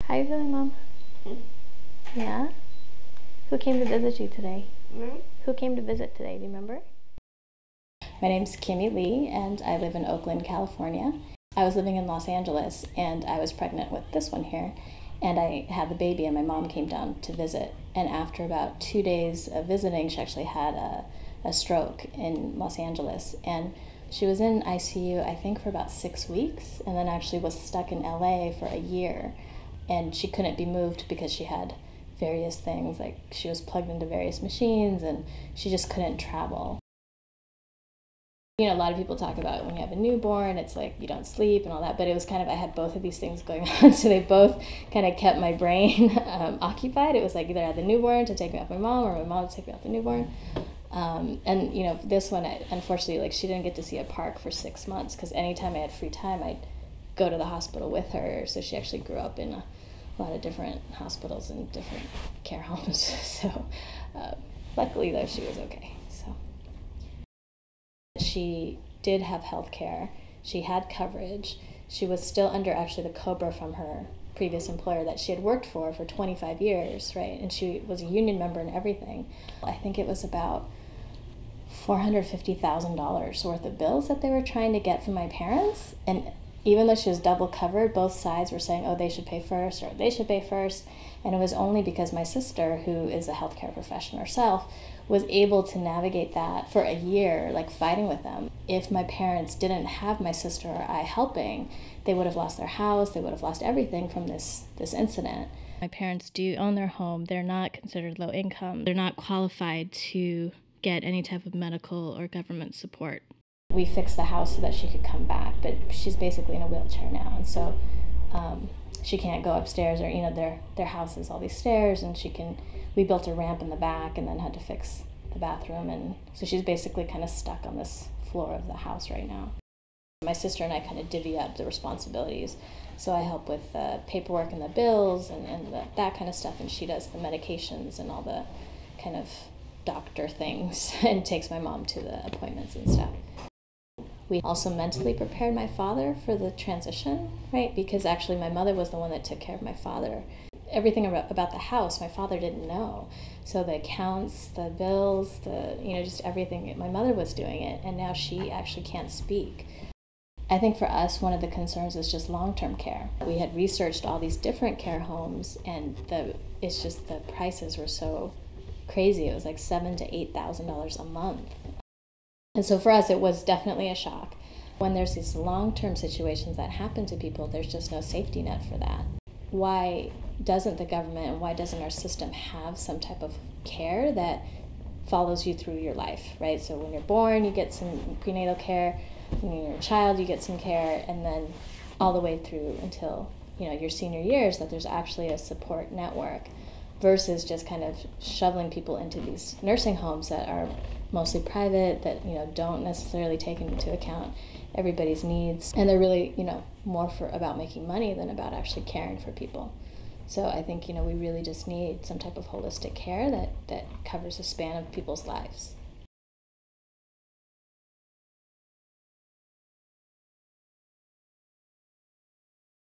How are you feeling, Mom? Yeah? Who came to visit you today? Who came to visit today? Do you remember? My name's Kimi Lee, and I live in Oakland, California. I was living in Los Angeles, and I was pregnant with this one here, and I had the baby, and my mom came down to visit. And after about 2 days of visiting, she actually had a stroke in Los Angeles, and she was in ICU, I think, for about 6 weeks, and then actually was stuck in LA for a year, and she couldn't be moved because she had various things, like she was plugged into various machines, and she just couldn't travel. You know, a lot of people talk about when you have a newborn, it's like you don't sleep and all that, but it was kind of, I had both of these things going on, so they both kind of kept my brain occupied. It was like either I had the newborn to take me off my mom, or my mom to take me off the newborn. And you know, this one, unfortunately, like, she didn't get to see a park for 6 months, because anytime I had free time, I'd go to the hospital with her. So she actually grew up in a lot of different hospitals and different care homes. So luckily, though, she was okay. So she did have health care. She had coverage. She was still under actually the COBRA from her previous employer that she had worked for 25 years, right? And she was a union member and everything. I think it was about $450,000 worth of bills that they were trying to get from my parents. And even though she was double covered, both sides were saying, oh, they should pay first, or they should pay first. And it was only because my sister, who is a healthcare professional herself, was able to navigate that for a year, like fighting with them. If my parents didn't have my sister or I helping, they would have lost their house, they would have lost everything from this incident. My parents do own their home. They're not considered low income. They're not qualified to get any type of medical or government support. We fixed the house so that she could come back, but she's basically in a wheelchair now, and so she can't go upstairs, or, you know, their house has all these stairs, and we built a ramp in the back and then had to fix the bathroom, and so she's basically kind of stuck on this floor of the house right now. My sister and I kind of divvy up the responsibilities, so I help with the paperwork and the bills and that kind of stuff, and she does the medications and all the kind of doctor things and takes my mom to the appointments and stuff. We also mentally prepared my father for the transition, right? Because actually my mother was the one that took care of my father. Everything about the house, my father didn't know. So the accounts, the bills, just everything, my mother was doing it, and now she actually can't speak. I think for us, one of the concerns is just long-term care. We had researched all these different care homes, and it's just the prices were so crazy. It was like $7,000 to $8,000 a month. And so for us, it was definitely a shock. When there's these long-term situations that happen to people, there's just no safety net for that. Why doesn't the government and why doesn't our system have some type of care that follows you through your life, right? So when you're born, you get some prenatal care. When you're a child, you get some care, and then all the way through until, your senior years, that there's actually a support network, versus just kind of shoveling people into these nursing homes that are mostly private, that don't necessarily take into account everybody's needs, and they're really more about making money than about actually caring for people. So I think we really just need some type of holistic care that covers the span of people's lives.